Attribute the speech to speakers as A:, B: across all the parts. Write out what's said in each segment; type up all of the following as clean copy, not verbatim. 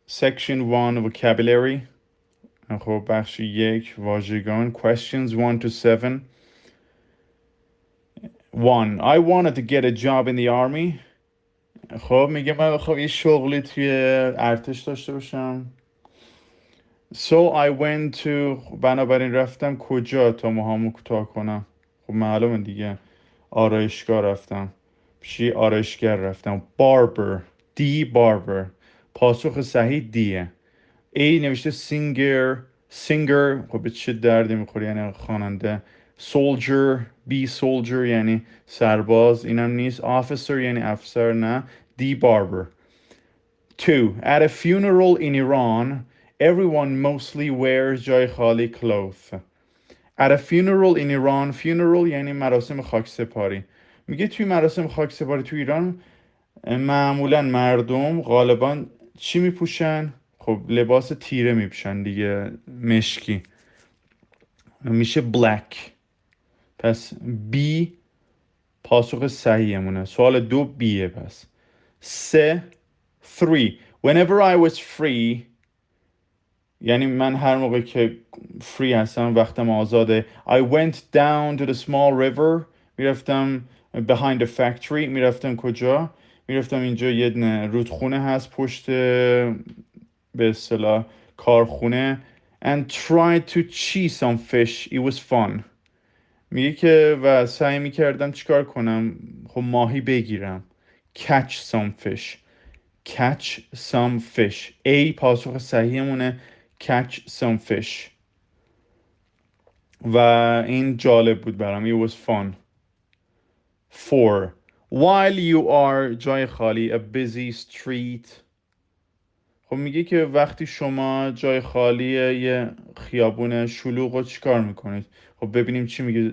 A: Section 1 vocabulary. خب بخش 1 واژگان. Questions 1 to 7. 1. I wanted to get a job in the army. خب میگه من بخوام یه شغلی توی ارتش داشته باشم. So I went to. بنابراین رفتم کجا تا موهامو کوتاه کنم. خب معلومه دیگه. آرایشگاه رفتم. پیش آرایشگر رفتم. Barber. D barber. پاسخ صحیح دیه. A نوشته singer. خب به چه دردی میخوری؟ یعنی خواننده. Soldier. B soldier یعنی سرباز. اینم نیست. Officer یعنی افسر. نه. D barber. 2. At a funeral in Iran, everyone mostly wears جای خالی cloth. At a funeral in Iran. Funeral یعنی مراسم خاکسپاری. میگه توی مراسم خاکسپاری توی ایران معمولا مردم غالبا چی میپوشن؟ خب لباس تیره میپوشن دیگه، مشکی، میشه black. پس B پاسخ صحیحمونه. سوال 2 بیه. پس 3. Whenever I was free یعنی من هر موقع که free هستم، وقتم آزاده. I went down to the small river. میرفتم behind the factory. میرفتم کجا؟ میرفتم اینجا یه رودخونه هست پشت به اصطلاح کارخونه. And tried to cheese some fish. It was fun. میگه که و سعی میکردم چیکار کنم؟ خب ماهی بگیرم. Catch some fish. Catch some fish. A پاسخ صحیحمونه. Catch some fish. و این جالب بود برام. It was fun. 4. While you are جای خالی a busy street. خب میگه که وقتی شما جای خالی یه خیابون شلوغ رو چیکار میکنید؟ خب ببینیم چی میگه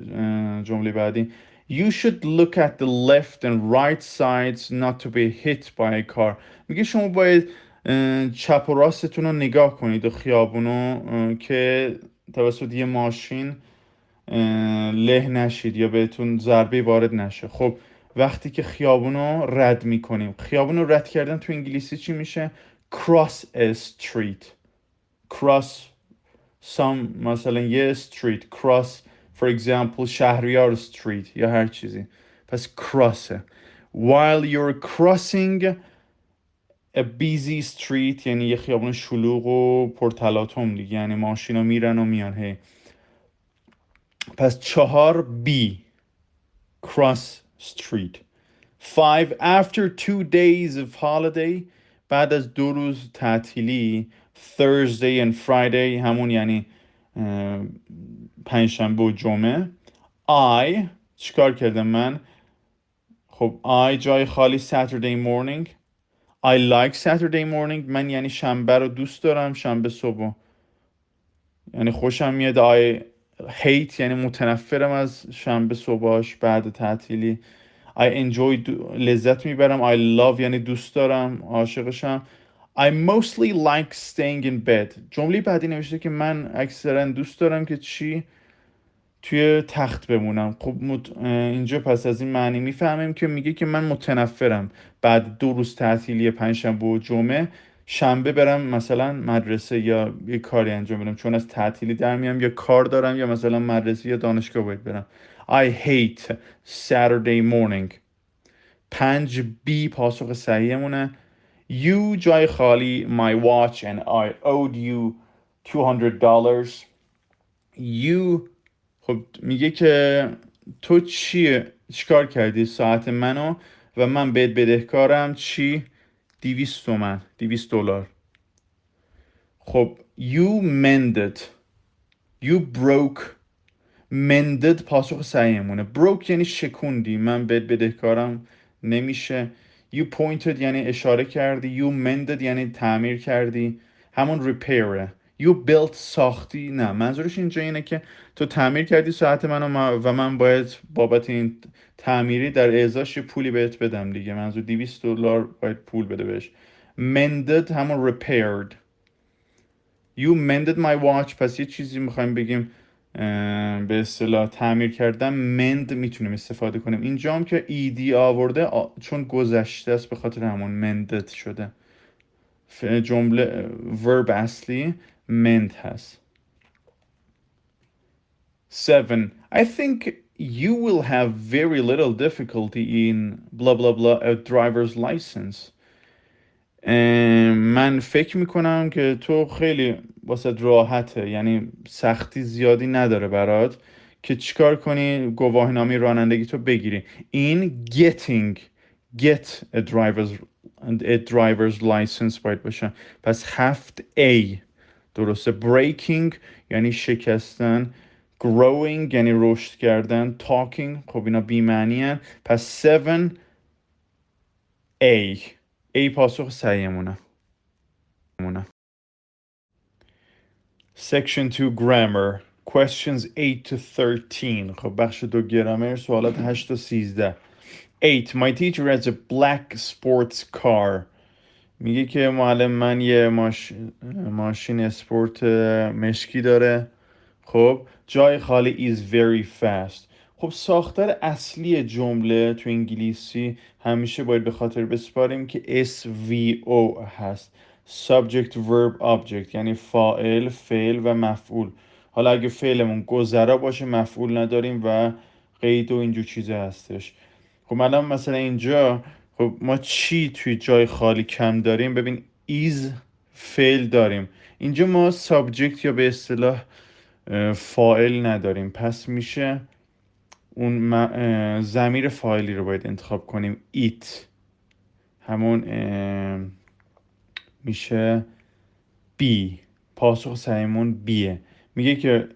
A: جمله بعدی. You should look at the left and right sides not to be hit by a car. میگه شما باید چپ و راستتون رو نگاه کنید و خیابونو که توسط یه ماشین له نشید یا بهتون ضربه وارد نشه. خب وقتی که خیابونو رد میکنیم، خیابونو رد کردن تو انگلیسی چی میشه؟ Cross a street. Cross some مثلا یه street. Cross for example شهریار street یا هر چیزی. پس cross. While you're crossing a busy street یعنی یه خیابون شلوغ و پرتلاطم دیگه، یعنی ماشینا میرن و میان. هی پس 4 B cross street. 5. After 2 days of holiday بعد از 2 روز تعطیلی Thursday and Friday همون یعنی پنجشنبه و جمعه. I چیکار کردم من؟ خب I جای خالی Saturday morning. I like Saturday morning. من یعنی شنبه رو دوست دارم، شنبه صبح یعنی خوشم میاد. I hate یعنی متنفرم از شنبه صبحاش بعد تعطیلی. I enjoy لذت میبرم. I love یعنی دوست دارم، عاشقشم. I mostly like staying in bed. جمله بعدی نوشته که من اکثرا دوست دارم که چی؟ توی تخت بمونم. خب اینجا پس از این معنی میفهمیم که میگه که من متنفرم بعد 2 روز تعطیلی پنجشنبه و جمعه شنبه برم مثلا مدرسه یا یه کاری انجام بدم، چون از تعطیلی در میام یا کار دارم یا مثلا مدرسه یا دانشگاه باید برم. I hate Saturday morning. 5 B پاسخ صحیحمونه. You جای خالی my watch and I owed you $200. You خب میگه که تو چیکار کردی ساعت منو و من بهت بدهکارم چی؟ 200 تومن، $200. خب you mended. You broke. mended پاسخ صحیحمونه. broke یعنی شکوندی، من بهت بدهکارم نمیشه. you pointed یعنی اشاره کردی. you mended یعنی تعمیر کردی، همون repair. you built ساختی. نه منظورش اینجا اینه که تو تعمیر کردی ساعت منو و من باید بابت این تعمیری در ازاش پولی بهت بدم دیگه. منظور $200 باید پول بده بهش. mended همون repaired. You mended my watch. پس یه چیزی میخوایم بگیم به اصطلاح تعمیر کردن. mend میتونیم استفاده کنیم. اینجا هم که ed آورده چون گذشته است به خاطر همون mended شده. جمله verb اصلی meant هست. 7. I think you will have very little difficulty in blah blah blah a driver's license. من فکر میکنم که تو خیلی واسه راحته، یعنی سختی زیادی نداره برات که چیکار کنی گواهینامه رانندگی تو بگیری. این get a driver's license باید باشه. پس 7A درسته. breaking یعنی شکستن، growing یعنی رشد کردن، talking خب اینا بی‌معنی هن. پس 7A پاسخ صحیحمونه. Section 2 Grammar Questions 8 to 13. خب بخش 2 گرامر سوالات 8 تا 13. 8. My teacher has a black sports car. میگه که معلم من یه ماشین اسپورت مشکی داره. خب جای خالی is very fast. خب ساختار اصلی جمله تو انگلیسی همیشه باید به خاطر بسپاریم که SVO هست. Subject Verb Object یعنی فاعل، فعل و مفعول. حالا اگه فعلمون گذرا باشه مفعول نداریم و قید و اینجور چیزا هستش. خب الان مثلا اینجا خب ما چی توی جای خالی کم داریم؟ ببین is فعل داریم. اینجا ما سابجکت یا به اصطلاح فاعل نداریم، پس میشه اون ضمیر فاعلی رو باید انتخاب کنیم. it همون میشه B. پاسخ صحیحمون بیه. میگه که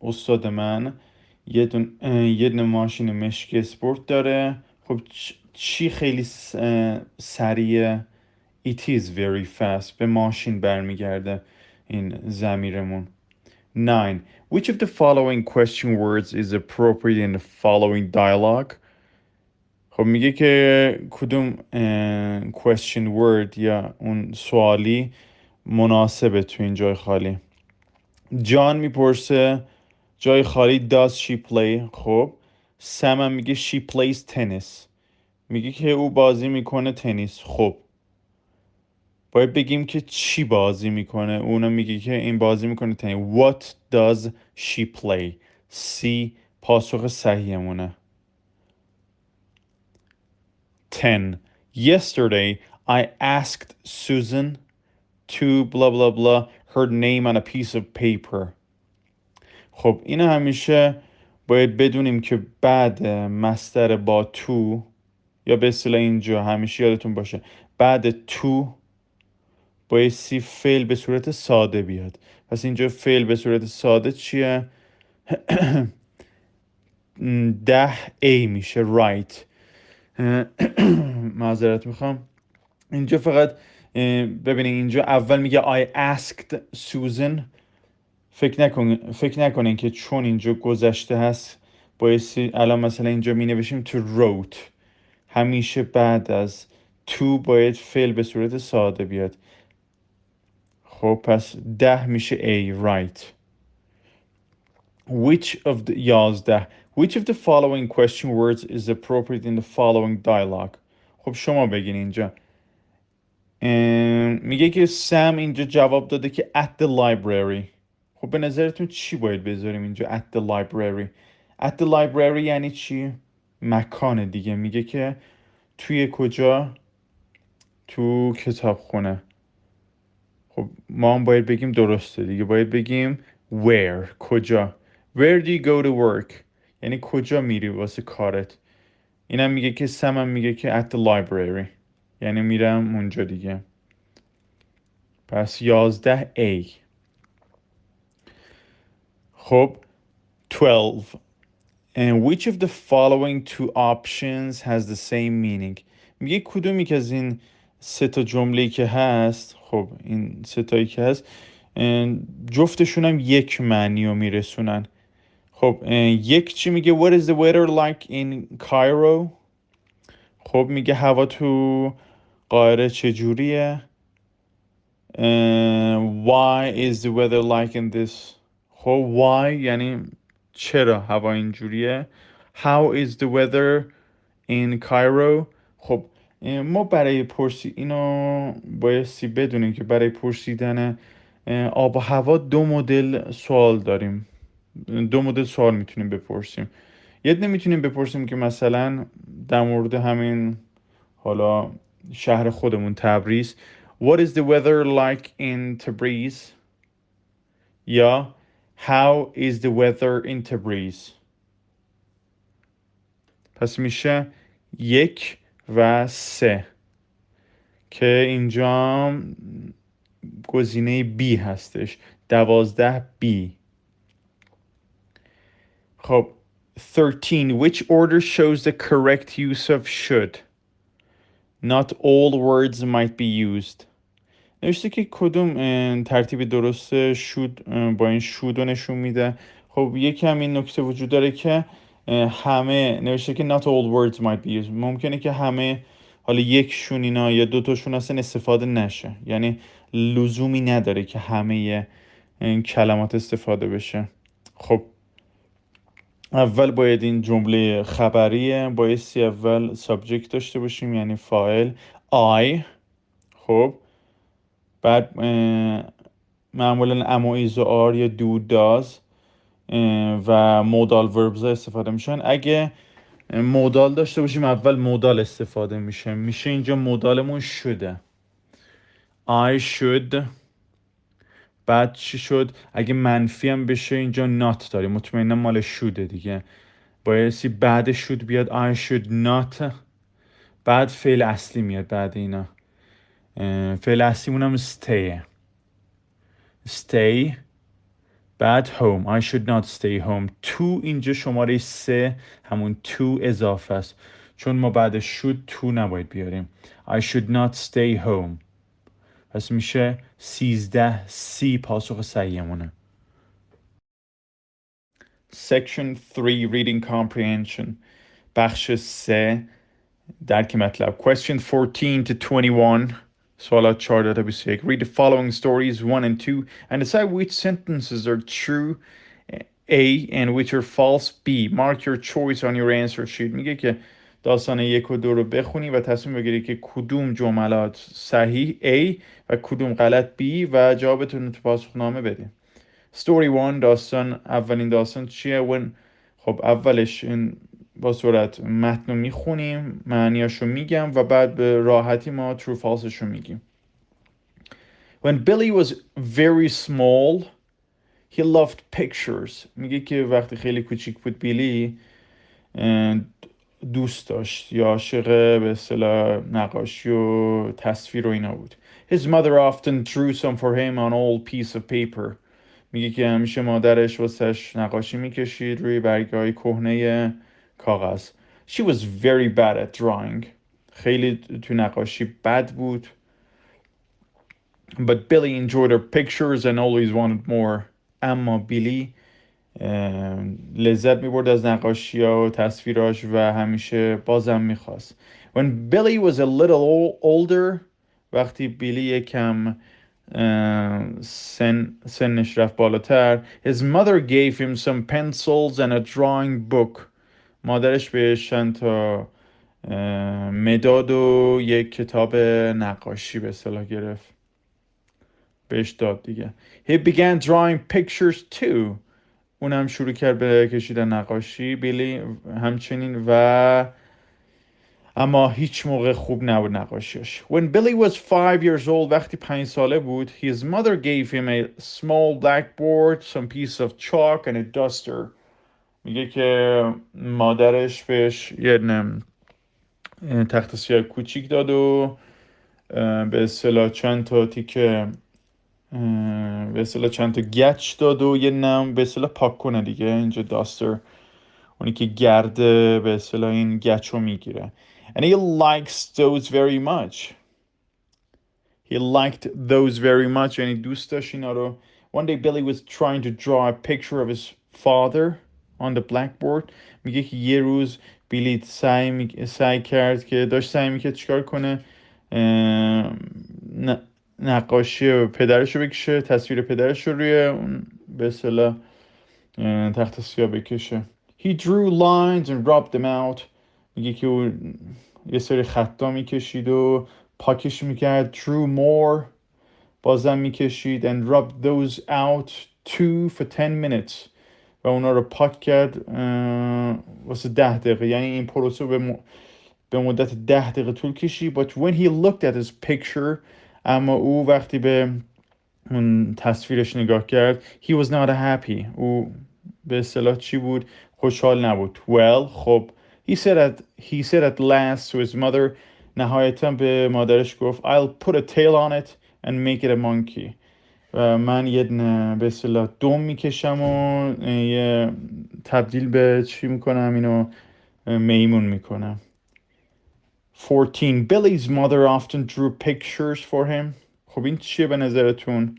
A: استاد من یه دونه ماشین مشکی اسپورت داره. خب چی خیلی سریع؟ It is very fast. به ماشین برمیگرده این ضمیرمون. 9. Which of the following question words is appropriate in the following dialogue? خب میگه که کدوم question word یا اون سوالی مناسبه تو این جای خالی. جان میپرسه جای خالی does she play. خب سم هم میگه she plays tennis. میگه که او بازی میکنه تنیس. خب باید بگیم که چی بازی میکنه. اونم میگه که این بازی میکنه تنیس. What does she play? C پاسخ صحیحمونه. 10. Yesterday I asked Susan to blah blah blah her name on a piece of paper. خب این همیشه باید بدونیم که بعد مصدر با تو یا به اصطلاح اینجا همیشه یادتون باشه بعد تو بایستی فعل به صورت ساده بیاد. پس اینجا فعل به صورت ساده چیه؟ 10A میشه right. معذرت میخوام. اینجا فقط ببینید اینجا اول میگه I asked Susan. فکر نکنین که چون اینجا گذشته هست بایستی الان مثلا اینجا می نوشیم to wrote. همیشه بعد از to باید فعل به صورت ساده بیاد. خب پس 10 میشه A right. Which of the 11. Which of the following question words is appropriate in the following dialogue? خب شما بگین اینجا. میگه که سم اینجا جواب داده که at the library. خب به نظرتون چی باید بذاریم اینجا at the library؟ at the library یعنی چی؟ مکان دیگه. میگه که توی کجا؟ تو کتابخونه. خب ما هم باید بگیم درسته دیگه. باید بگیم where کجا. Where do you go to work؟ یعنی کجا میری واسه کارت. اینم میگه که سمم میگه که at the library یعنی میرم اونجا دیگه. پس 11A. خب 12. And which of the following two options has the same meaning؟ میگه کدومی که از این سه تا جمله‌ای که هست، خب این سه تایی که هست جفتشون هم یک معنی رو میرسونن. خب یک چی میگه what is the weather like in Cairo؟ خب میگه هوا تو قاهره چجوریه؟ why is the weather like in this؟ خب why یعنی چرا هوا اینجوریه. how is the weather in Cairo؟ خب ما برای اینو بایستی بدونیم که برای پرسیدن آب و هوا دو مدل سوال داریم، دو مدل سوال میتونیم بپرسیم. یه دونه میتونیم بپرسیم که مثلا در مورد همین حالا شهر خودمون تبریز What is the weather like in Tabriz؟ یا How is the weather in Tabriz؟ پس میشه 1 و 3 که اینجا گزینه B هستش، 12 B. خب 13 Which order shows the correct use of should؟ Not all words might be used. نوشته که کدوم ترتیب درست شود با این شود رو نشون میده. خب یکی همین نکته وجود داره که همه نوشته که not all words might be used. ممکنه که همه حالا یکشون اینا یا دوتاشون اصلا استفاده نشه، یعنی لزومی نداره که همه این کلمات استفاده بشه. خب اول باید این جمله خبریه، بایستی اول سابجکت داشته باشیم یعنی فاعل I. خب بعد معمولا اما ایز و آر یا دو داز و مودال وربز استفاده میشن. اگه مودال داشته باشیم اول مودال استفاده میشه اینجا مودالمون شده I should. بعد چی شد؟ اگه منفی هم بشه اینجا not داریم، مطمئنا مال شوده دیگه، بایستی بعد should بیاد I should not. بعد فعل اصلی میاد بعد اینا، فعل اصلیمون هم stay. بعد home I should not stay home. to اینجا شماره 3 همون to اضافه است، چون ما بعد should to نباید بیاریم. I should not stay home. پس میشه 13 C پاسخ صحیحمونه. Section 3 Reading Comprehension بخش 3 درک مطلب. Question 14 to 21 سوالات 14 تا 21. Read the following stories 1 and 2 and decide which sentences are true A and which are false B. Mark your choice on your answer sheet. میگه که داستان 1 و 2 رو بخونی و تصمیم بگیری که کدوم جملات صحیح A و کدوم غلط B و جوابتون رو تو پاسخنامه بده. Story 1 اولین داستان چیه؟ خب اولش این با صورت متن رو میخونیم، معنیاشو میگم و بعد به راحتی ما true falseش رو میگیم. When Billy was very small he loved pictures. میگه که وقتی خیلی کوچیک بود بیلی دوست داشت یا عاشق به اصطلاح نقاشی و تصویر و اینا بود. His mother often drew some for him on old piece of paper. میگه که همیشه مادرش واسش نقاشی میکشید روی برگه‌های کهنه کاغذ. She was very bad at drawing. خیلی تو نقاشی بد بود. But Billy enjoyed her pictures and always wanted more. اما بیلی لذت میبرد از نقاشی ها و تصویراش و همیشه بازم میخواست. When Billy was a little older وقتی بیلی یکم سنش رفت بالاتر his mother gave him some pencils and a drawing book. مادرش بهش چند تا مداد و یک کتاب نقاشی به اصطلاح گرفت بهش داد دیگه. He began drawing pictures too. اونم شروع کرد به کشیدن نقاشی بیلی همچنین و اما هیچ موقع خوب نبود نقاشیش. When Billy was 5 years old وقتی 5 ساله بود his mother gave him a small blackboard, some piece of chalk and a duster. میگه که مادرش بهش یه تخت سیاه کوچیک داد و به اصطلاح چند تا تیکه به اصطلاح چند تا گچ داد و یه نم به اصطلاح پاک کنه دیگه. اینجا داستر اونی که گرده به اصطلاح این گچ رو میگیره. And he likes those very much. He liked those very much یعنی دوست داشت اینا رو. One day Billy was trying to draw a picture of his father on the blackboard. میگه که یه روز بیلی سعی کرد که داشت سعی میکرد چیکار کنه، نقاشی پدرش رو بکشه، تصویر پدرش رو روی اون به اصطلاح تخت سیاه بکشه. He drew lines and rubbed them out. میگه که یه سری خطا میکشید و پاکش میکرد. drew more، بازم میکشید. and rubbed those out too for 10 minutes، و اونا رو پاک کرد واسه 10 دقیقه. یعنی این پروسه به مدت 10 دقیقه طول کشید. but when he looked at his picture، اما او وقتی به اون تصویرش نگاه کرد، he was not happy، او به اصطلاح چی بود؟ خوشحال نبود. well، خب he said at last to his mother، نهایتا به مادرش گفت I'll put a tail on it and make it a monkey، و من یه به اصطلاح دم میکشم و یه تبدیل به چی میکنم؟ اینو میمون میکنم. 14 Billy's mother often drew pictures for him. خب این چیه به نظرتون؟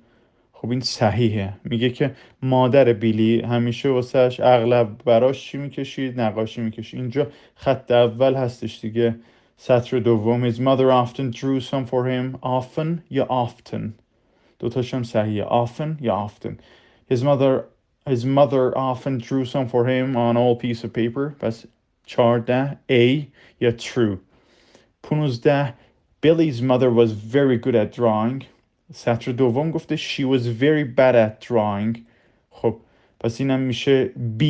A: خب این صحیحه. میگه که مادر بیلی همیشه واسهش اغلب براش چی میکشید؟ نقاشی میکشید. اینجا خط اول هستش دیگه، سطر دوم. His mother often drew some for him. often یا often؟ دوتاش هم صحیحه. often یا often. His mother often drew some for him on all piece of paper. پس 14 A یا true. 15 Billy's mother was very good at drawing. سطر دوم گفته she was very bad at drawing. خب پس اینم میشه B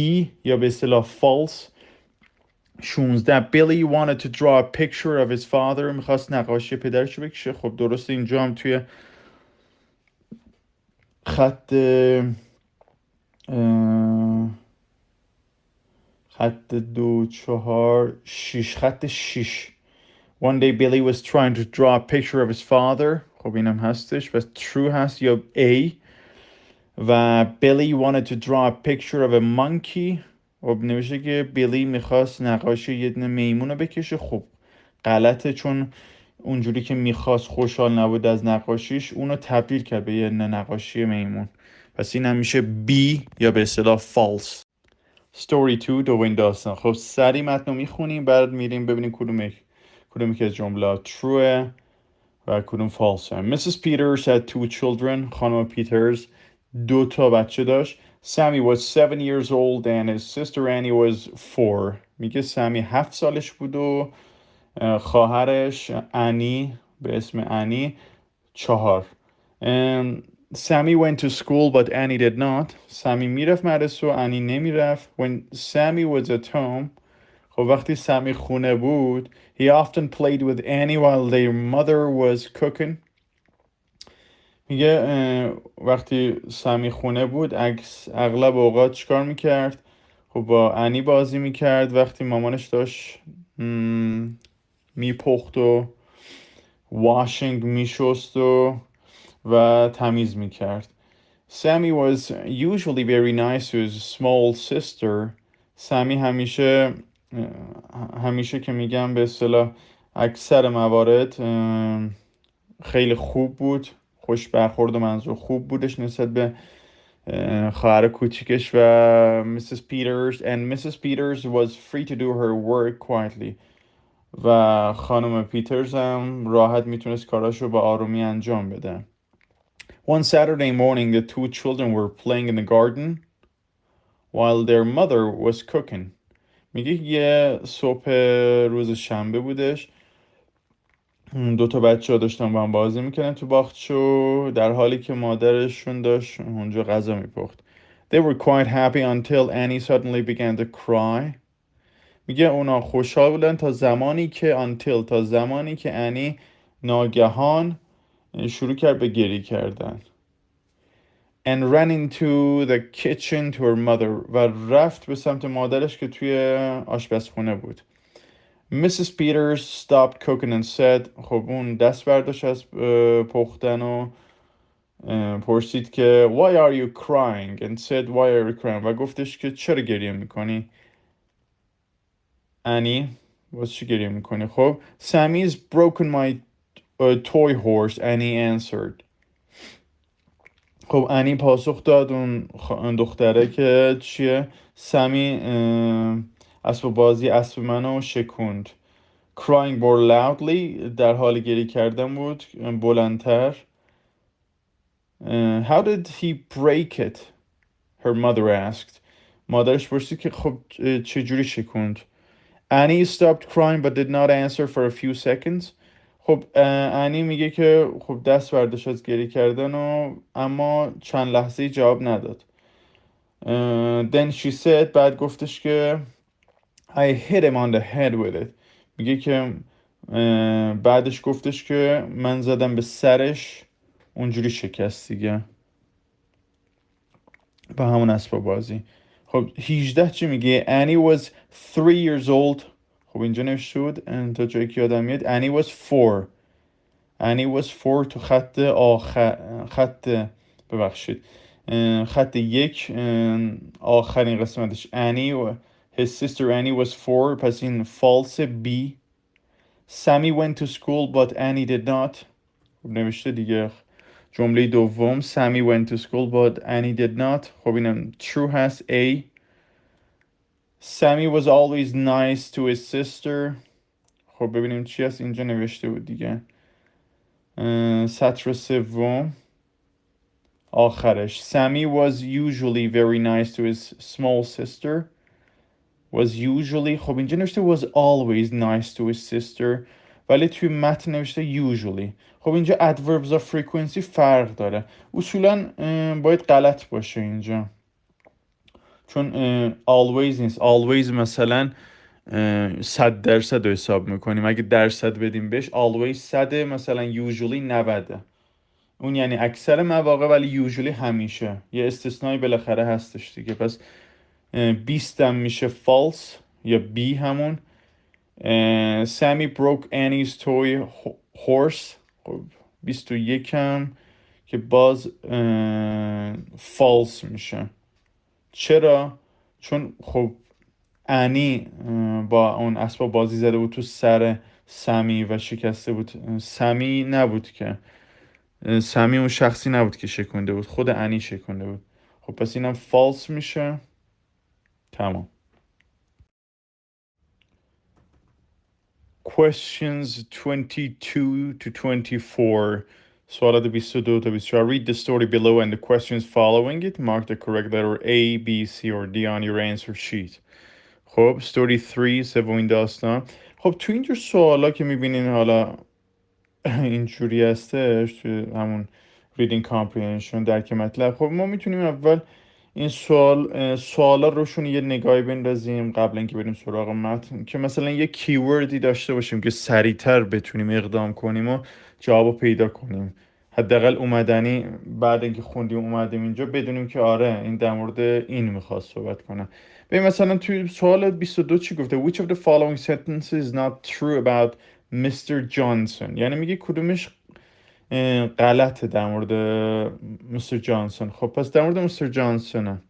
A: یا به اصطلاح false. 16 Billy wanted to draw a picture of his father. میخواست نقاشی پدرش رو بکشه. خب درسته. اینجا هم توی خط 2 4 6 خط 6. One day Billy was trying to draw a picture of his father. خب اینم هستش. پس true هست یا A. و Billy wanted to draw a picture of a monkey. خب نوشته که بیلی میخواست نقاشی یه دونه میمون رو بکشه. خب غلطه، چون اونجوری که میخواست خوشحال نبود از نقاشیش، اونو تبدیل کرد به یه نقاشی میمون. پس این هم میشه B یا به اصطلاح false. story 2 دومین داستان. خب سری متن رو میخونیم، بعد میریم ببینیم کدوم که از جمله trueه و کدوم false. Mrs. Peters had 2 children. خانم پیترز 2 تا بچه داشت. Sammy was 7 years old and his sister Annie was 4. میگه سمی 7 سالش بود و خواهرش انی به اسم انی 4. Sammy went to school but Annie did not. سمی میرفت مدرسه و انی نمیرفت. When Sammy was at home، خب وقتی سمی خونه بود، he often played with Annie while their mother was cooking. میگه وقتی سمی خونه بود اغلب اوقات چیکار میکرد؟ خب با انی بازی میکرد وقتی مامانش داشت میپخت و واشنگ میشست و تمیز میکرد. Sammy was usually very nice to his small sister. سمی همیشه که میگم به اصطلاح اکثر موارد خیلی خوب بود، خوش برخورد و منظور خوب بودش نسبت به خواهر کوچیکش و Mrs. Peters. and Mrs. Peters was free to do her work quietly. و خانم پیترز هم راحت میتونست کاراشو با آرومی انجام بده. One Saturday morning the 2 children were playing in the garden while their mother was cooking. میگه یه صبح روز شنبه بودش، 2 تا بچه ها داشتن با هم بازی میکنن تو باغچه در حالی که مادرشون داشت اونجا غذا میپخت. They were quite happy until Annie suddenly began to cry. میگه اونا خوشحال بودن تا زمانی که انی ناگهان شروع کرد به گریه کردن. And ran into the kitchen to her mother، و رفت به سمت مادرش که توی آشپزخونه بود. Mrs. Peters stopped cooking and said، خب اون دست برداشت از پختن و پرسید که why are you crying and said why are you crying، و گفتش که چرا گریه میکنی؟ انی واسه چی گریه میکنی؟ خب Sammy's broken my toy horse Annie answered. خب انی پاسخ داد اون دختره که چیه؟ سمی اسب منو شکوند. Crying more loudly، در حال گریه کردن بود بلندتر. How did he break it? Her mother asked. مادرش پرسید که خب چجوری شکوند؟ Annie stopped crying but did not answer for a few seconds. خب انی میگه که خب دست برداشت از گریه کردن و اما چند لحظه جواب نداد. Then she said بعد گفتش که I hit him on the head with it. میگه که بعدش گفتش که من زدم به سرش اونجوری شکست دیگه با همون اسباب بازی. خب 18 چی میگه؟ Annie was 3 years old. خب اینجا نوشته بود تا جایی که یادم میاد Annie was 4. Annie was 4 تو خط خط ببخشید خط یک آخرین قسمتش Annie و his sister Annie was 4 پس این false B. Sammy went to school but Annie did not. خب نوشته دیگه جمله دوم Sammy went to school but Annie did not. خب اینم true هست A. Sammy was always nice to his sister. خب ببینیم چی هست اینجا نوشته بود دیگه سطر سوم آخرش Sammy was usually very nice to his small sister. was usually خب اینجا نوشته was always nice to his sister ولی توی متن نوشته usually. خب اینجا adverbs of frequency فرق داره اصولا باید غلط باشه اینجا چون always نیست. always مثلا 100% رو حساب میکنیم اگه درصد بدیم بهش always 100 مثلا usually 90 اون یعنی اکثر مواقع ولی usually همیشه یه استثنایی بالاخره هستش دیگه پس 20 هم میشه false یا B همون. Sammy broke Annie's toy horse. خب 21 هم که باز false میشه. چرا؟ چون خب انی با اون اسباب بازی زده بود تو سر سمی و شکسته بود. سمی نبود که سمی اون شخصی نبود که شکنده بود خود انی شکنده بود. خب پس اینم false میشه. تمام. Questions 22 to 24. سوالات 22 تا 24. Read the story below and the questions following it. Mark the correct letter A, B, C or D on your answer sheet. خب story 3 سومین داستان. خب تو اینجور سوالا که میبینین حالا اینجوری هستش تو همون reading comprehension درک مطلب خب ما میتونیم اول این سوالا روشون یه نگاهی بندازیم قبل اینکه بریم سراغ متن که مثلا یه کیوردی داشته باشیم که سریعتر بتونیم اقدام کنیم و جوابو پیدا کنیم حداقل اومدنی بعد اینکه خوندیم اومدیم اینجا بدونیم که آره این در مورد این میخواست صحبت کنه. ببین مثلا توی سوال 22 چی گفته which of the following sentences is not true about Mr. Johnson یعنی میگه کدومش غلطه در مورد مستر جانسون. خب پس در مورد مستر جانسونه.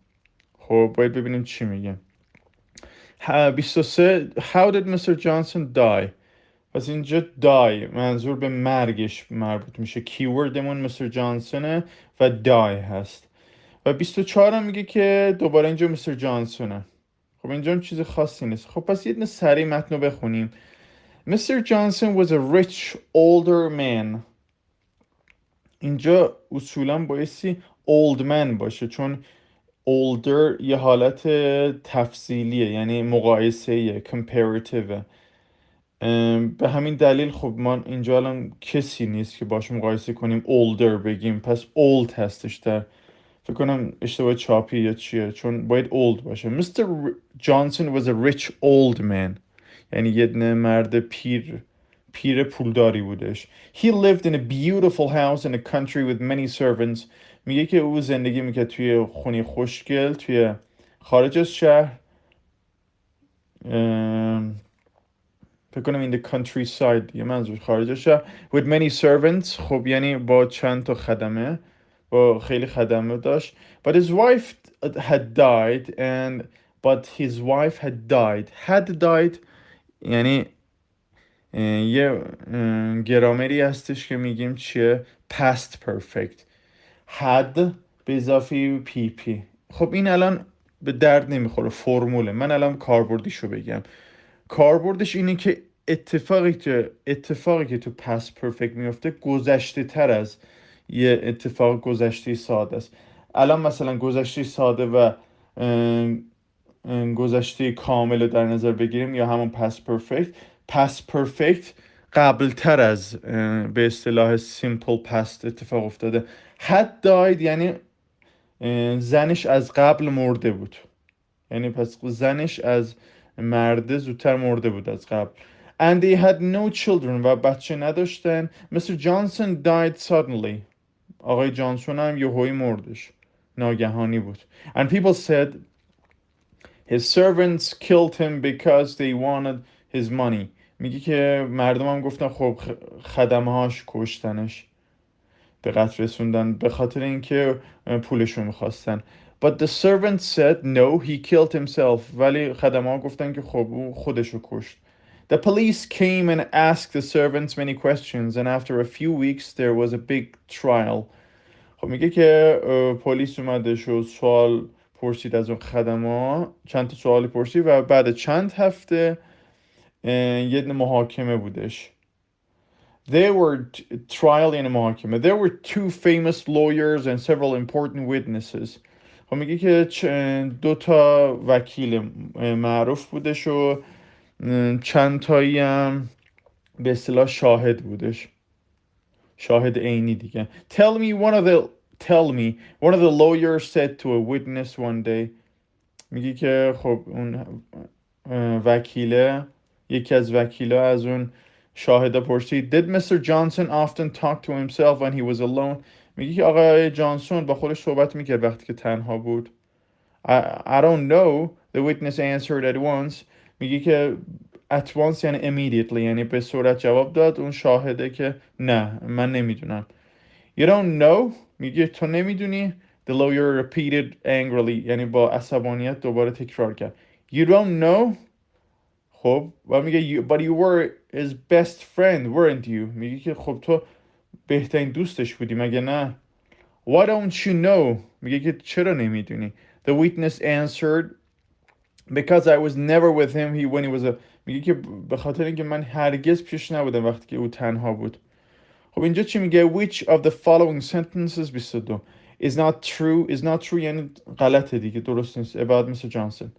A: خب باید ببینیم چی میگه. 23 How did Mr. Johnson die پس اینجا die منظور به مرگش مربوط میشه کیوردمون مستر جانسونه و die هست و 24 هم میگه که دوباره اینجا مستر جانسونه. خب اینجا هم چیز خاصی نیست. خب پس یه دونه سریع متن رو بخونیم. Mr. Johnson was a rich older man. اینجا اصولا بایستی old man باشه چون older یه حالت تفضیلیه یعنی مقایسه comparative. به همین دلیل خب ما اینجا الان کسی نیست که باش مقایسه کنیم older بگیم پس old هستش در فکر کنم اشتباه چاپی یا چیه چون باید old باشه. Mr. Johnson was a rich old man یعنی یه مرد پیر پولداری بودش. He lived in a beautiful house in a country with many servants. میگه که او زندگی میکرد توی خونه خوشگل توی خارج از شهر فکر کنم in the countryside یه منظور خارج از شهر with many servants خب یعنی با چند تا خدمه با خیلی خدمه داشت. But his wife had died and had died یعنی یه گرامری هستش که میگیم چیه past perfect had به اضافه PP. خب این الان به درد نمیخوره فرموله من الان کاربردیشو بگم. کاربردش اینه که اتفاقی که تو past perfect میفته گذشته تر از یه اتفاق گذشته ساده است. الان مثلا گذشته ساده و گذشته کامل رو در نظر بگیریم یا همون past perfect قبلتر از به اصطلاح simple past اتفاق افتاده. had died یعنی زنش از قبل مرده بود، یعنی پس زنش از مرده زودتر مرده بود از قبل. And they had no children و بچه نداشتن. Mr. Johnson died suddenly. آقای جانسون هم یهویی مردش، ناگهانی بود. And people said his servants killed him because they wanted his money. میگه که مردم هم گفتن خب خدمهاش کشتنش، به قتل رسوندن به خاطر اینکه پولشو میخواستن. But the servant said no, he killed himself. ولی خدمها گفتن که خب او خودشو کشت. The police came and asked the servants many questions and after a few weeks there was a big trial. خب میگه که پلیس اومدش و سوال پرسید از اون خدمها، چند تا سوالی پرسید و بعد چند هفته یه محاکمه بودش. There were trial in محاکمه. There were two famous lawyers and several important witnesses. خب میگه که دو تا وکیل معروف بودش و چند تایی هم به اصطلاح شاهد بودش، شاهد عینی دیگه. Tell me one of the lawyers said to a witness one day. میگه که خب اون وکیله، یکی از وکیلا از اون شاهده پرسید Did Mr. Johnson often talk to himself when he was alone. میگه که آقای جانسون با خودش صحبت میکرد وقتی که تنها بود. I don't know, the witness answered at once. میگه که at once یعنی immediately، یعنی به سرعت جواب داد اون شاهده که نه من نمیدونم. You don't know. میگه تو نمیدونی. The lawyer repeated angrily، یعنی با عصبانیت دوباره تکرار کرد. You don't know. خب و میگه but you were his best friend weren't you. میگه که خب تو بهترین دوستش بودی مگه نه. Why don't you know. میگه که چرا نمیدونی. The witness answered because I was never with him when he was a. میگه که به خاطر اینکه من هرگز پیش نبودم وقتی که او تنها بود. خب اینجا چی میگه which of the following sentences 22 is not true یعنی غلطه دیگه، درست نیست. about Mr. Johnson.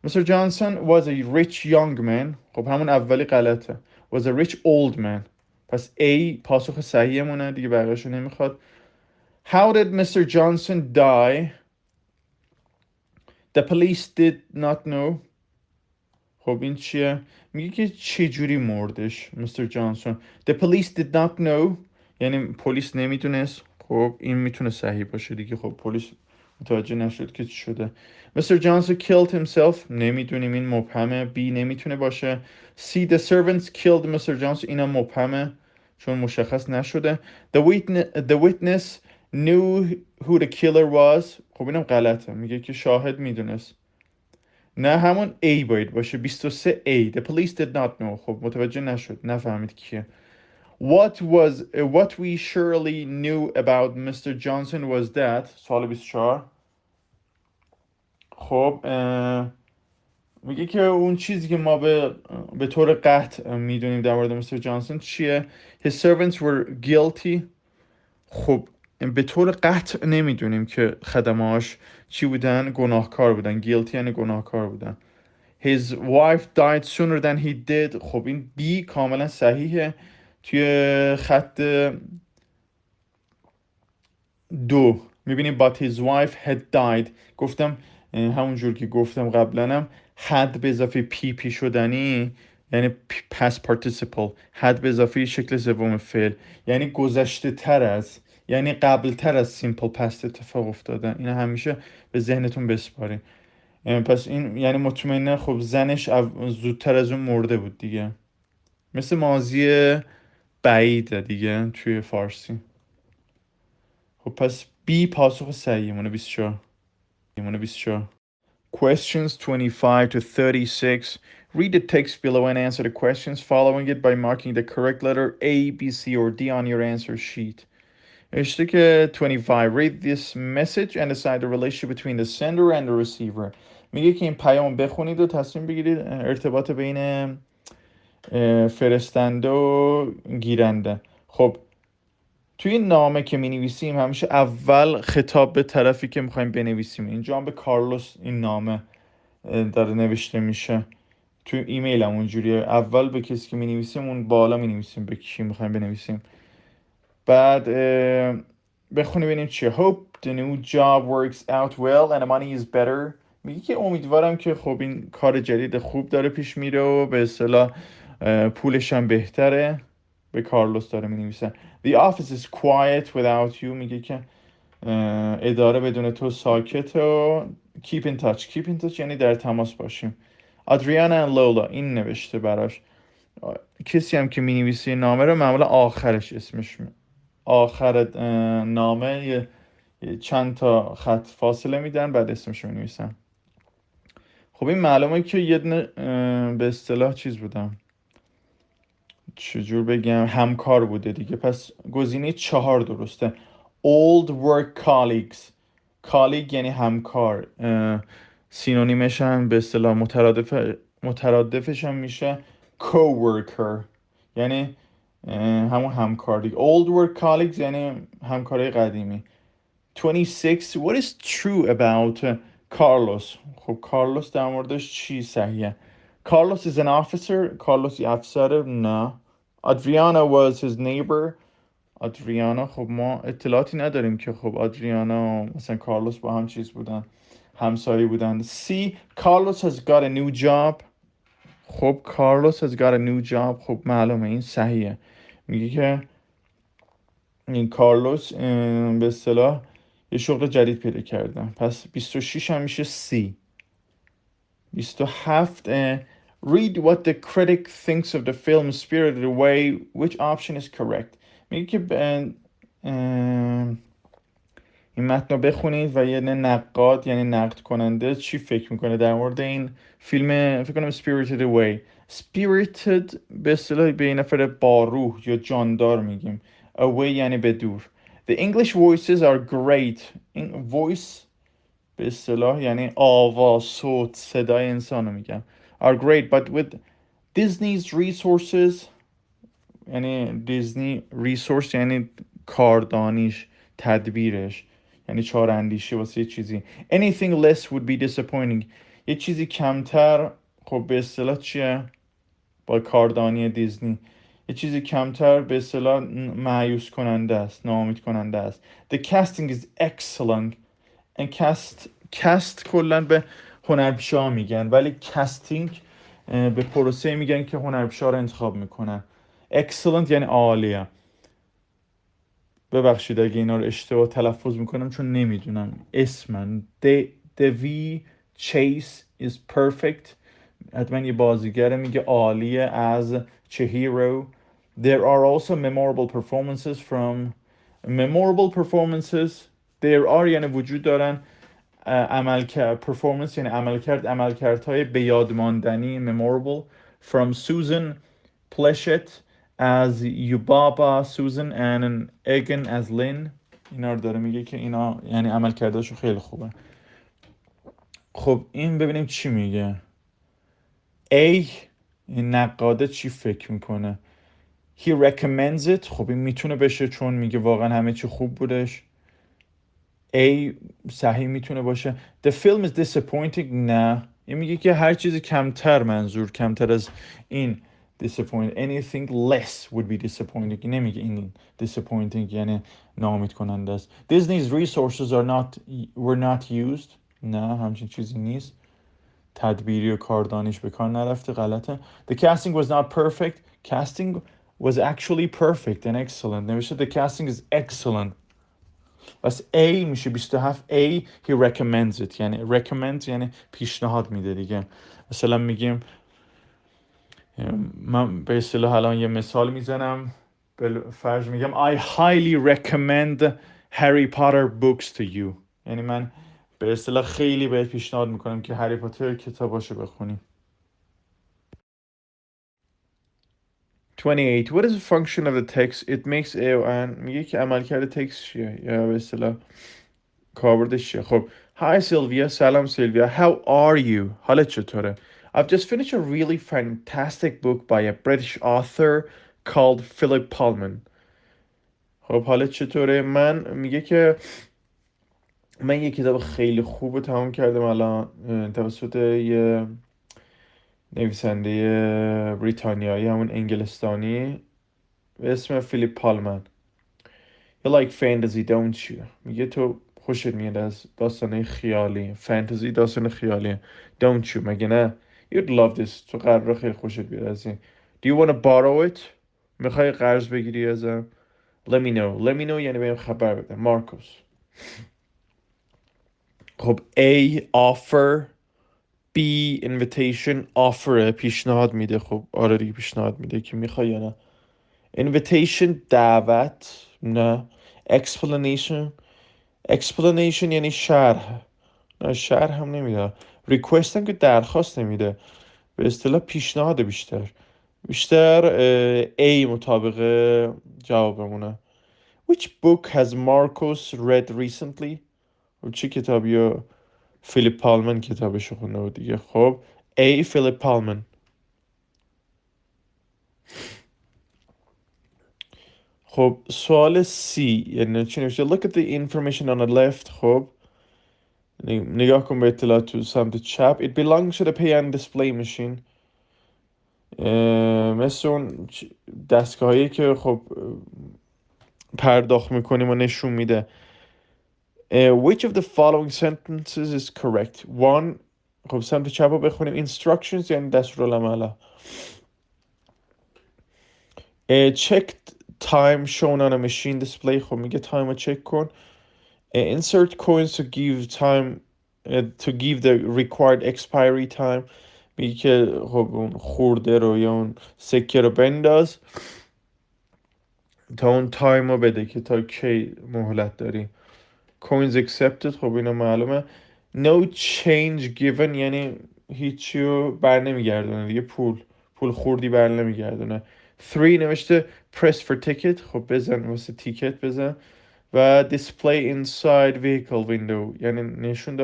A: Mr. Johnson was a rich young man. خب همون اولی غلطه. was a rich old man. پس A پاسخ صحیحمونه دیگه، بقیه‌شو نمیخواد. How did Mr. Johnson die. The police did not know. خب این چیه؟ میگه که چه جوری مردش Mr. Johnson. The police did not know یعنی پلیس نمیدونست. خب این میتونه صحیح باشه دیگه، خب پلیس متوجه نشد که چی شده. Mr. Johnson killed himself نمیدونیم، این مبهمه. B نمیتونه باشه. C the servants killed Mr. Johnson اینا مبهمه چون مشخص نشده. The witness knew who the killer was. خب اینم غلطه، میگه که شاهد میدونست. نه همون A باید باشه. 23 A. The police did not know. خب متوجه نشد، نفهمید کیه. What we surely knew about Mr. Johnson was that. سوال 24. خب میگه که اون چیزی که ما به طور قطع میدونیم در مورد مستر جانسون چیه. His servants were guilty. خب به طور قطع نمیدونیم که خدمهاش چی بودن، گناهکار بودن. guilty یعنی گناهکار بودن. His wife died sooner than he did. خب این B کاملا صحیحه. توی خط 2 میبینیم but his wife had died. گفتم همونجور که گفتم قبلنم had به اضافه پی شدنی یعنی past participle. had به اضافه شکل سوم فعل یعنی گذشته تر از، یعنی قبل تر از simple past اتفاق افتادن. اینا همیشه به ذهنتون بسپارین. پس این یعنی مطمئنه خب زنش زودتر از اون مرده بود دیگه، مثل ماضی بعیده دیگه توی فارسی. خب پس B پاسخ صحیحمونه. 24. Questions 25 to 36. Read the text below and answer the questions following it by marking the correct letter A, B, C, or D on your answer sheet. نوشته که 25. Read this message and decide the relationship between the sender and the receiver. میگه که این پیام بخونید و تصمیم بگیرید ارتباط بین فرستنده و گیرنده. خب توی این نامه که می نویسیم همیشه اول خطاب به طرفی که میخوایم بنویسیم. اینجا هم به کارلوس این نامه داره نوشته میشه. تو ایمیل هم اونجوریه، اول به کسی که مینویسیم اون بالا مینویسیم به کی میخوایم بنویسیم. بعد بخونی ببینیم چیه. Hope the new job works out well and the money is better. میگه که امیدوارم که خب این کار جدید خوب داره پیش میره و به اصطلاح پولش هم بهتره. به کارلوس داره مینویسه. The office is quiet without you. میگه که اداره بدون تو ساکت و keep in touch. keep in touch یعنی در تماس باشیم. آدریانا و لولا این نوشته براش. کسی هم که مینویسه نامه رو معمولا آخرش اسمش آخر نامه یه چند تا خط فاصله میدن بعد اسمش رو مینویسن. خب این معلومه که یه دونه به اصطلاح چیز بودم، چجور بگم، همکار بوده دیگه. پس گزینه 4 درسته. Old work colleagues. colleague یعنی همکار. سینونیمش هم به اصطلاح مترادفش هم میشه coworker، یعنی همون همکار دیگه. Old work colleagues یعنی همکارای قدیمی. 26. What is true about Carlos. خب کارلوس در موردش چی صحیحه؟ Carlos is an officer. کارلوس یه افسره؟ نه. Adriana was his neighbor. آدریانا خب ما اطلاعاتی نداریم که خب آدریانا مثلا کارلوس با هم چیز بودن، همسایه بودن. C. Carlos has got a new job. خب کارلوس has got a new job. خب معلومه این صحیحه. میگه که این کارلوس به اصطلاح یه شغل جدید پیدا کردن. پس 26 هم میشه C. 27. Read what the critic thinks of the film Spirited Away. Which option is correct. میگه که این متن رو بخونید و یه نقاد یعنی نقد کننده چی فکر میکنه در مورد این فیلم، فکر کنم Spirited Away. Spirited به اصطلاح به این نفر با روح یا جاندار میگیم. Away یعنی به دور. The English voices are great. این voice به اصطلاح یعنی آواز، صوت، صدای انسان رو میگم. Are great but with Disney's resources یعنی دیزنی ریسورس یعنی کاردانیش، تدبیرش، یعنی چاراندیشی واسه یه چیزی. Anything less would be disappointing. یه چیزی کمتر خب به اصطلاح چیه؟ با کاردانی دیزنی یه چیزی کمتر به اصطلاح مایوس کننده است، ناامید کننده است. The casting is excellent. این کست کلا به هنرپیشه میگن ولی کاستینگ به پروسه میگن که هنرپیشه رو انتخاب میکنن. excellent یعنی عالیه. ببخشید اگه اینا رو اشتباه تلفظ میکنم چون نمیدونم اسمن. Davy Chase is perfect. حتما یه بازیگر میگه عالیه از Chihiro. There are also memorable performances from memorable performances. There are یعنی وجود دارن. performance یعنی عملکردهای به یاد ماندنی memorable. From Susan Pleshette as Yubaba Susan and Egan as Lynn. اینا رو داره میگه که اینا یعنی عملکردشون خیلی خوبه. خب این ببینیم چی میگه. A این نقاده چی فکر میکنه؟ He recommends it. خب این میتونه بشه چون میگه واقعا همه چی خوب بودش. A صحیح میتونه باشه. The film is disappointing. نه این میگه که هر چیزی کمتر، منظور کمتر از این disappointing. Anything less would be disappointing. نمیگه این disappointing یعنی ناامید کننده است. Disney's resources were not used. نه همچین چیزی نیست. تدبیری و کاردانیش به کار نرفته. غلطه. The casting was not perfect. Casting was actually perfect and excellent. نوشته the casting is excellent. بس A میشه 27. A he recommends it یعنی recommend یعنی پیشنهاد میده دیگه. مثلا میگیم من به اصطلاح الان یه مثال میزنم، به فرض میگم I highly recommend Harry Potter books to you. یعنی من به اصطلاح خیلی بهت پیشنهاد میکنم که هری پاتر کتاباشو بخونی. 28. What is the function of the text? It makes a میگه که عملکرد تکست چیه یا به اصطلاح کاربردش چیه. خب Hi Sylvia. سلام سیلویا. How are you? حالت چطوره؟ I've just finished a really fantastic book by a British author called Philip Pullman. خب حالت چطوره؟ من میگه که
B: من یه کتاب خیلی خوب رو تمام کردم الان توسط یه نویسنده بریتانیایی، همون انگلستانی، به اسم فیلیپ پالمن. You like fantasy don't you؟ میگه تو خوشت میاد از داستانه خیالی. فانتزی داستان خیالی. Don't you؟ مگه نه؟ You'd love this. تو قراره خیلی خوشت بیاد از این. Do you want to borrow it؟ میخوای قرض بگیری ازم؟ Let me know. Let me know یعنی بهم خبر بده. مارکوس. خب A offer، B invitation. offer پیشنهاد میده. خب آره دیگه پیشنهاد میده که میخوای یا نه. invitation دعوت، نه. explanation، explanation یعنی شرح، نه شرح هم نمیده. request هم که درخواست نمیده، به اصطلاح پیشنهاد بیشتر. بیشتر A مطابق جوابمونه. Which book has Marcos read recently؟ چه کتابی رو فیلیپ پالمن کتابش خونده بود دیگه. خب A فیلیپ پالمن. خب سوال C یعنی چی نوشته؟ Look at the information on the left. خب نگاه کن به اطلاعات تو سمت چپ. It belongs to the pay and display machine. مثل اون دستگاهایی که خب پرداخت میکنیم و نشون میده. Which of the following sentences is correct؟ one. خب سمت چپ رو بخونیم. instructions یعنی دستورالعمل. check time shown on a machine display. خب میگه تایم رو چک کن. insert coins to give time to give the required expiry time. میگه که خب اون خورده رو یا اون سکه رو بنداز تا اون تایم رو بده که تا کی مهلت داری. coins accepted. خب اینا معلومه. no change given یعنی هیچی رو بر نمیگردونه دیگه. پول خوردی بر نمیگردونه. 3 نوشته press for ticket. خب بزن واسه تیکت بزن. و display inside vehicle window یعنی نشون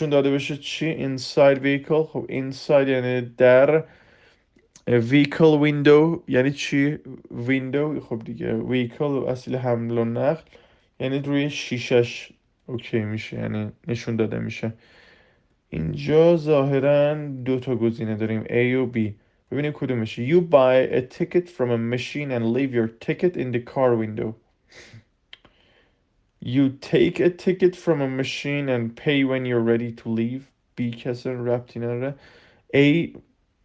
B: داده بشه چی؟ inside vehicle. خب inside یعنی در. vehicle window یعنی چی؟ window. خب دیگه vehicle اصل حمل و نقل یعنی روی شیشش اوکی میشه، یعنی نشون داده میشه. اینجا ظاهرا دو تا گزینه داریم A و B. ببینیم کدومشه. You buy a ticket from a machine and leave your ticket in the car window. You take a ticket from a machine and pay when you're ready to leave. B کسی ربطی نداره. A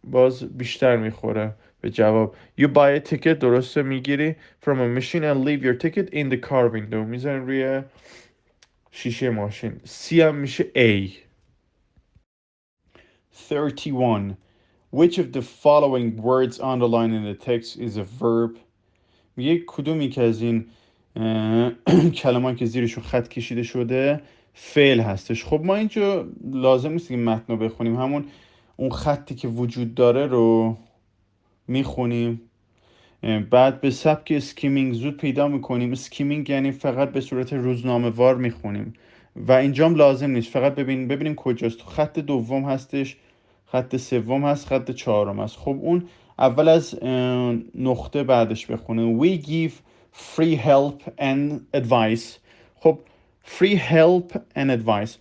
B: باز بیشتر میخوره به جواب. You buy a ticket درسته میگیری from a machine and leave your ticket in the car window. میزن روی شیشه ماشین. C هم میشه A.
A: 31. Which of the following words underlined in the text is a verb؟ میگه کدومی که از این کلمات که زیرشون خط کشیده شده فعل هستش. خب ما اینجا لازم نیست که متن رو بخونیم، همون اون خطی که وجود داره رو میخونیم. بعد به سبک اسکیمینگ زود پیدا میکنیم. اسکیمینگ یعنی فقط به صورت روزنامه وار میخونیم و اینجام لازم نیست. فقط ببینیم کجاست. تو خط دوم هستش، خط سوم هست، خط چهارم هست. خب اون اول از نقطه بعدش بخونه. We give free help and advice. خب free help and advice.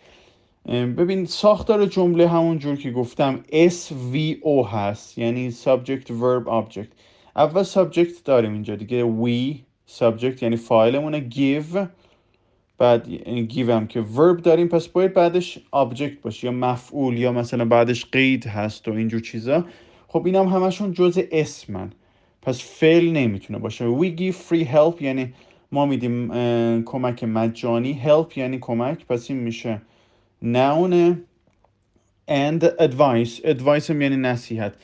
A: ببین ساختار جمله همون جور که گفتم SVO هست، یعنی subject verb object. اول subject داریم اینجا دیگه. we subject یعنی فاعلمونه. give بعد give هم که verb داریم، پس باید بعدش object باشه یا مفعول یا مثلا بعدش قید هست و اینجور چیزا. خب این هم همشون جز اسمن، پس فعل نمیتونه باشه. we give free help یعنی ما میدیم کمک مجانی. help یعنی کمک، پس این میشه noun. and advice هم یعنی نصیحت.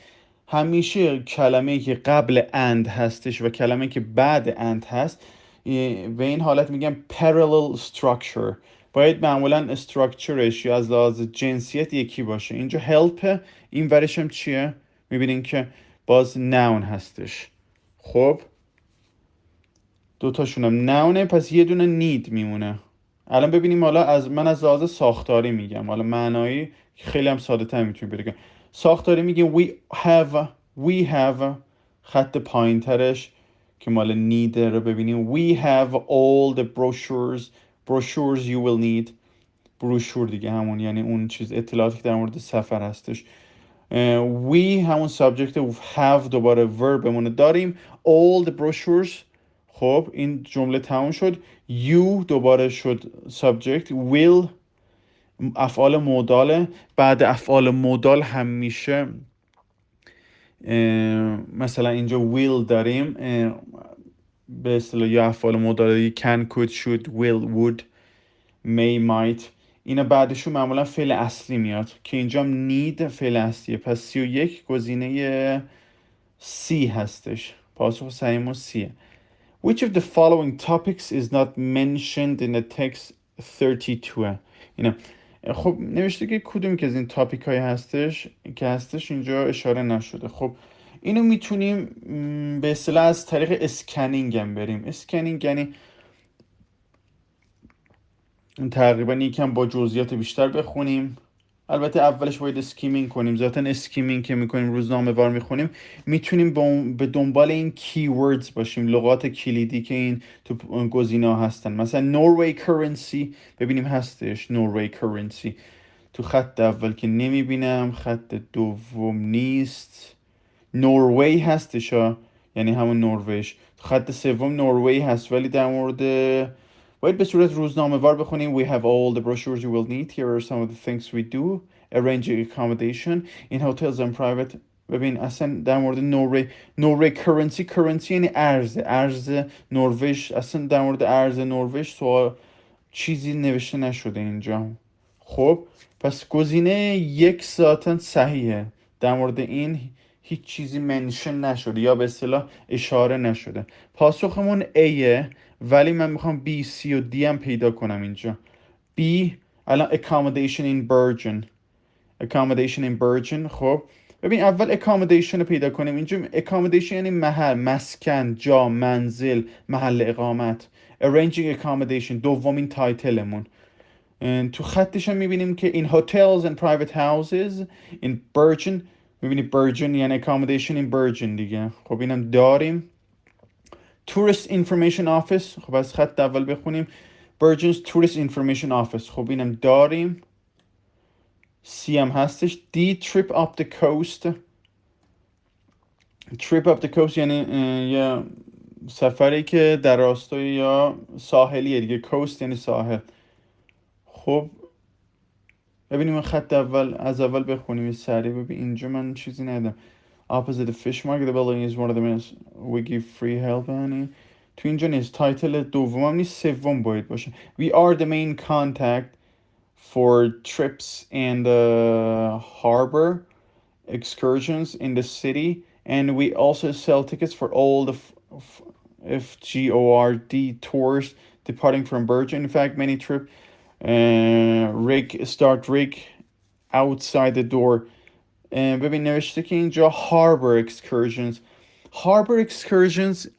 A: همیشه کلمه که قبل and هستش و کلمه که بعد and هست به این حالت میگم parallel structure. باید معمولا structureش یا از لحاظ جنسیت یکی باشه. اینجا help، این ورش هم چیه؟ میبینین که باز noun هستش. خب دوتاشونم nounه، پس یه دونه need میمونه. الان ببینیم، حالا من از لحاظ ساختاری میگم، حالا معنایی خیلی هم ساده تر میتونیم بگم. ساختاری میگیم we have خط پایین ترش که مال need رو ببینیم. we have all the brochures brochures you will need. بروشور دیگه همون یعنی اون چیز اطلاعاتی که در مورد سفر هستش. we همون subject have دوباره verbمونه داریم. all the brochures. خب این جمله تموم شد. you دوباره شد subject. will افعال موداله. بعد افعال مودال همیشه مثلا اینجا will داریم به اصطلاح یا افعال موداله can could should will would may might اینا بعدشون معمولا فعل اصلی میاد که اینجا need فعل اصلیه. پس 31 گزینه C هستش. پاسخ صحیحمون Cه. Which of the following topics is not mentioned in the text 32 اینا. خب نوشته که کدوم که از این تاپیک های هستش که هستش اینجا اشاره نشده. خب اینو میتونیم به اصطلاح از طریق اسکنینگ هم بریم. اسکنینگ یعنی تقریبا یکم با جزئیات بیشتر بخونیم. البته اولش باید اسکیمینگ کنیم. ذاتاً اسکیمینگ که میکنیم روزنامه وار میخونیم میتونیم به دنبال این کیوردز باشیم، لغات کلیدی که این تو گزینه ها هستن. مثلا نوروی کرنسی ببینیم هستش. نوروی کرنسی تو خط اول که نمیبینم، خط دوم نیست. نوروی هستش ها یعنی همون نروژ. تو خط سوم نوروی هست ولی در مورد باید به صورت روزنامه وار بخونیم. We have all the brochures you will need. Here are some of the things we do. Arranging accommodation in hotels and private. ببین اصلا در مورد نوروی کرنسی یعنی ارز نروژ. اصلا در مورد ارز نروژ سوال چیزی نوشته نشده اینجا. خب پس گزینه یک ذاتاً صحیحه. در مورد این هیچ چیزی منشن نشده یا به اصطلاح اشاره نشده. پاسخمون Aه ولی من میخوام B, C و D هم پیدا کنم اینجا. B الان accommodation in Bergen. خب ببین اول accommodation رو پیدا کنیم. اینجا accommodation یعنی محل، مسکن، جا، منزل، محل اقامت. arranging accommodation دومین تایتلمون. تو خطش هم میبینیم که in hotels and private houses in Bergen. میبینی Bergen یعنی accommodation in Bergen دیگه. خب اینم داریم. Tourist Information Office. خب از خط اول بخونیم Bergen's Tourist Information Office. خب اینم داریم. C هم هستش. D Trip up the coast. Trip up the coast یعنی یه سفری که در راستای یا ساحلیه دیگه. coast یعنی ساحل. خب ببینیم خط اول از اول بخونیم سریع. ببین اینجا من چیزی ندارم. Opposite the fish market, the building is one of the minutes we give free help honey. تو اینجا نیست. تایتل دومم نیست، سوم باید باشه. We are the main contact for trips and harbor excursions in the city and we also sell tickets for all the FGORD tours departing from Bergen. In fact, many trip rig outside the door. ببین نوشته که اینجا harbor excursions.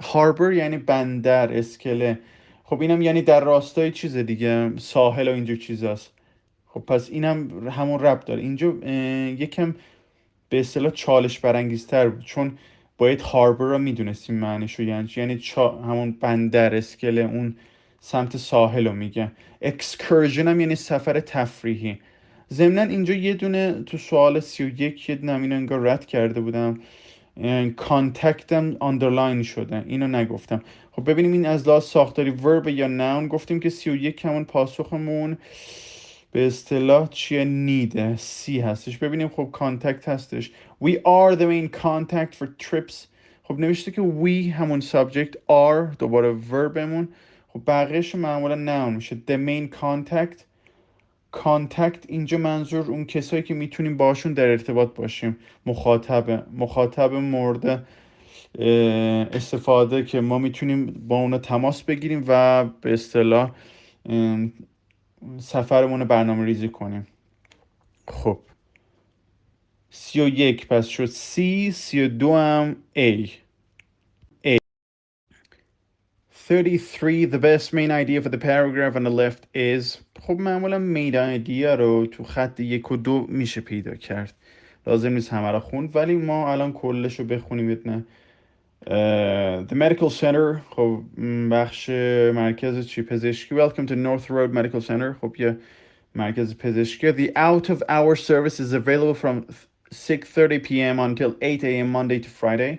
A: harbor یعنی بندر، اسکله. خب اینم یعنی در راستای چیز دیگه، ساحل و اینجور چیزاست. خب پس اینم همون ربط داره. اینجا یکم به اصطلاح چالش برانگیزتر بود چون باید harbor رو میدونستیم معنیشو یعنی همون بندر، اسکله، اون سمت ساحل رو میگه. excursion هم یعنی سفر تفریحی. ضمناً اینجا یه دونه تو سوال 31 یه دونه اینو انگار رد کرده بودم. کانتکتم آندرلاین شده، اینو نگفتم. خب ببینیم این از لحاظ ساختاری ورب یا نون. گفتیم که 31 همون پاسخمون به اصطلاح چیه؟ نیده. سی هستش. ببینیم خب کانتکت هستش. We are the main contact for trips. خب نوشته که we همون subject are دوباره وربمون. خب بقیهش معمولا نون میشه. The main contact اینجا منظور اون کسایی که میتونیم باشون در ارتباط باشیم. مخاطب مورد استفاده که ما میتونیم با اونا تماس بگیریم و به اصطلاح سفرمون رو برنامه ریزی کنیم. خب 31 پس شد C. 32 هم A. 33 the best main idea for the paragraph on the left is. خب معمولا main idea رو تو خط 1 و 2 میشه پیدا کرد. لازم نیست همه رو خوند ولی ما الان کلش رو بخونیم. The medical center خب بخش مرکز چی پزشکی. Welcome to North Road Medical Center. خب یه مرکز پزشکی. The out of hour service is available from 6:30 p.m. until 8 a.m. Monday to Friday.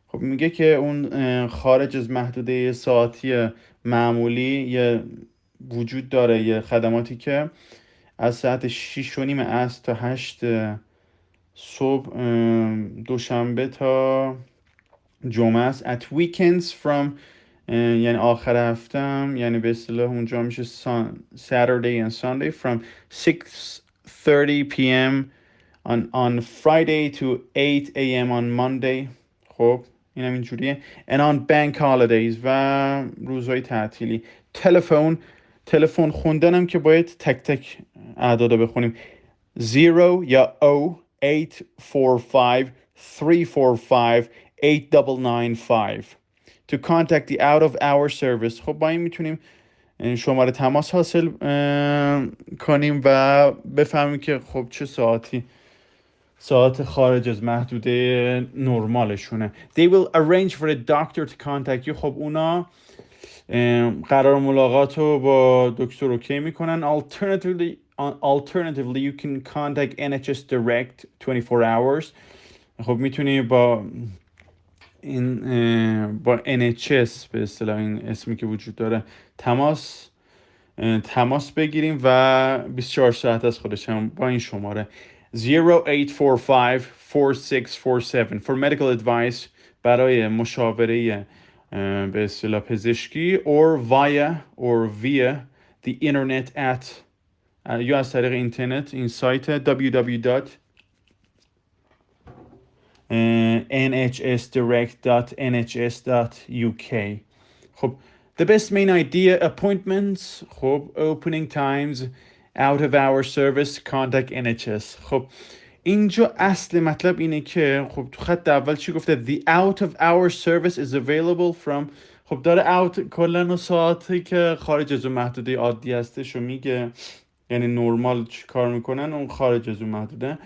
A: خب میگه که اون خارج از محدوده ساعتی معمولی یه وجود داره، یه خدماتی که از ساعت 6:30 عصر تا 8 صبح دوشنبه تا جمعه است. At weekends from یعنی آخر هفتم، یعنی به اصطلاح اونجا میشه Saturday and Sunday from 6:30 p.m. on Friday to 8 a.m. on Monday. خب اینم اینجوریه. And on bank holidays و روزهای تعطیلی. تلفن خوندنم که باید تک تک اعدادا بخونیم. 0 یا O 845 345 8995 to contact the out of hour service. خب با این میتونیم شماره تماس حاصل کنیم و بفهمیم که خب چه ساعت خارج از محدوده نرمالشونه. They will arrange for a doctor to contact you. خب اونا قرار ملاقات رو با دکتر اوکی میکنن. Alternatively you can contact NHS Direct 24 hours. خب میتونی با NHS به اصطلاح این اسمی که وجود داره تماس بگیریم و 24 ساعت از خودش هم با این شماره 0845 4647 for medical advice برای مشاوره به اصطلاح پزشکی or via the internet at یا از طریق اینترنت این سایت www.nhsdirect.nhs.uk. خب the best main idea appointments. خب opening times, out of hour service, contact NHS. خب اینجا اصل مطلب اینه که خب تو خط اول چی گفته؟ The out of hour service is available from. خب داره out کلن و ساعتی که خارج از اون محدوده عادی هستش رو میگه، یعنی نورمال چی کار میکنن اون خارج از اون محدوده.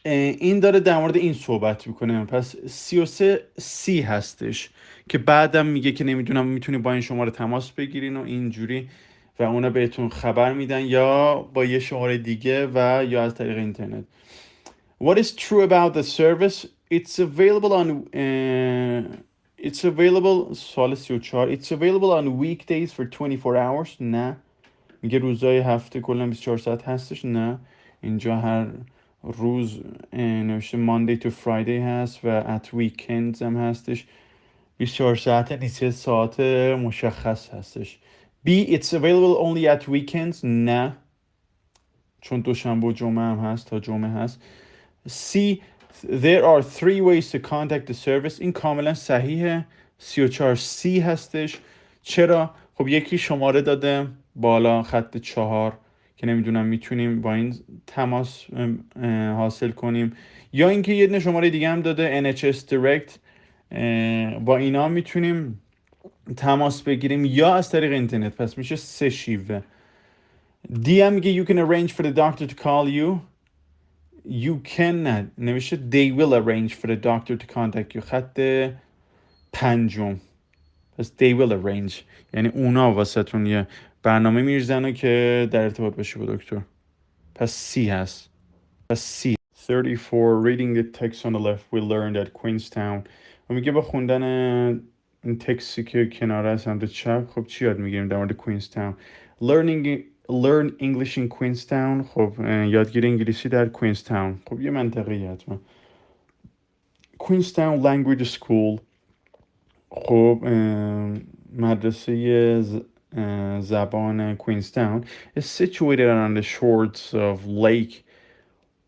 A: این داره در مورد این صحبت میکنه. پس 33 C هستش که بعدم میگه که نمیدونم میتونی با این شماره تماس بگیرین و اینجوری و اونا بهتون خبر میدن یا با یه شماره دیگه و یا از طریق اینترنت. What is true about the service? It's available سوال 34. It's available on weekdays for 24 hours. نه. میگه روزای هفته کلا 24 ساعت هستش. نه. اینجا هر روز نوشته Monday to Friday هست و at weekends هم هستش. 24 ساعت نیست، ساعت مشخص هستش. B. It's available only at weekends. نه، چون دوشنبه و جمعه هم هست، تا جمعه هست. C. There are 3 ways to contact the service. این کاملا صحیحه. 34 C هستش. چرا؟ خب یکی شماره داده بالا خط 4 که نمیدونم میتونیم با این تماس حاصل کنیم، یا اینکه یه دونه شماره دیگه هم داده NHS Direct. با اینا میتونیم تماس بگیریم یا از طریق اینترنت. پس میشه 3 شیوه. D هم میگه you can arrange for the doctor to call you. You can نه، نمیشه they will arrange for the doctor to contact you. خط 5. پس they will arrange یعنی اونا واسهتون یه برنامه میریزن که در ارتباط باشی با دکتر. پس C هست. پس C. 34. Reading the text on the left we learned at Queenstown. و میگه با خوندن این تکستی که کناره از سمت چپ خب چی یاد میگیریم در مورد کوینستاون. Learn English in Queenstown. خب یادگیری انگلیسی در کوینستاون. خب یه منطقه حتما. Queenstown Language School. خب مدرسه زبان کوینستاون is situated on the shores of Lake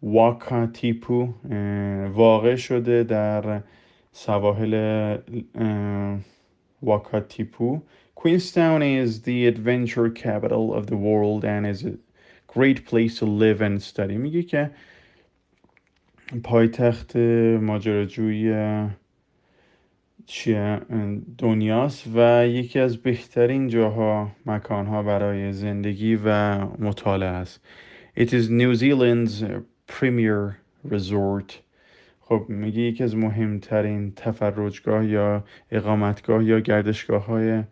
A: Wakatipu. واقع شده در سواحل واکاتیپو. Queenstown is the adventure capital of the world and is a great place to live and study. میگه که پایتخت ماجراجویی دنیاست و یکی از بهترین مکانها برای زندگی و مطالعه است. It is New Zealand's premier resort. خب میگه یکی از مهمترین تفرجگاه یا اقامتگاه یا گردشگاه های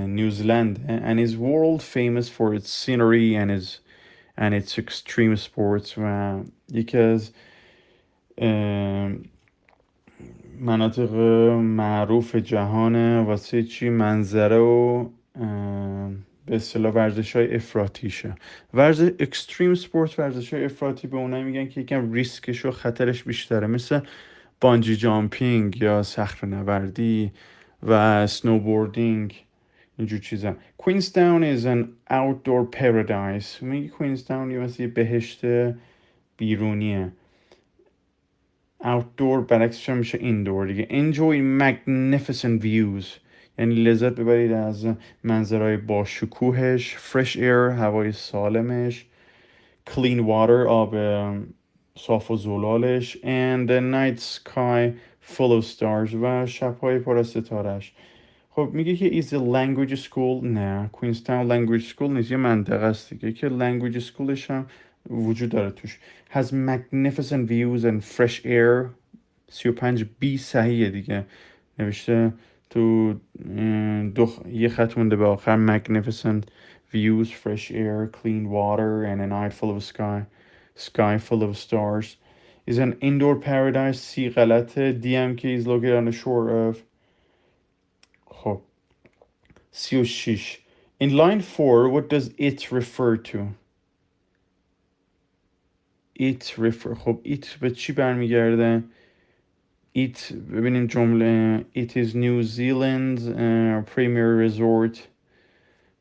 A: نیوزلند and is world famous for its scenery and its extreme sports و یکی از مناطق معروف جهانه واسه چی منظره و به اصطلاح ورزش های افراطیشه. ورزش اکستریم سپورت، ورزش های افراطی به اونایی میگن که یکم ریسکش و خطرش بیشتره، مثل بانجی جامپینگ یا صخره نوردی و سنوبوردینگ، اینجور چیزا. کوینزتاون is an outdoor paradise. میگه کوینزتاون یه مثل یه بهشت بیرونیه. outdoor برعکسش هم میشه indoor دیگه. enjoy magnificent views یعنی لذت ببرید از منظرهای با شکوهش. fresh air هوای سالمش. clean water آب صاف و زلالش. and the night sky full of stars و شبهای پر از ستارش. خب میگه که is a language school. نه، کوینزتاون language school نیست، یه منطقه است دیگه که language schoolش هم وجود داره توش. has magnificent views and fresh air. 35B صحیحه دیگه، نوشته تو یه خط مونده به آخر. magnificent views, fresh air, clean water and a night full of sky full of stars is an indoor paradise. C غلطه. D هم که is located on the shore of. خب 36. In line 4 what does it refer to? خب it به چی برمیگرده؟ it ببینیم جمله it is New Zealand's premier resort.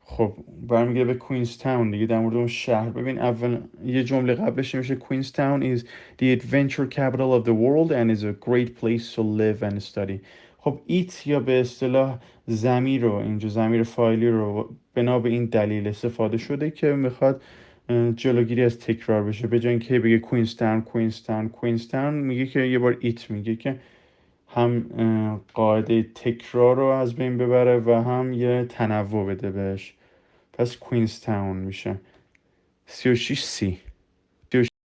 A: خب برمیگرده به کوینزتاون دیگه، در مورد اون شهر. ببین اول یه جمله قبلش میشه کوینزتاون is the adventure capital of the world and is a great place to live and study. خب ایت یا به اصطلاح ضمیر رو اینجا ضمیر فاعلی رو بنا به این دلیل استفاده شده که میخواد جلوگیری از تکرار بشه. به جای اینکه بگه کوینزتاون میگه که یه بار ایت میگه که هم قاعده تکرار رو از بین ببره و هم یه تنوع بده بهش. پس کوینزتاون میشه. 36C.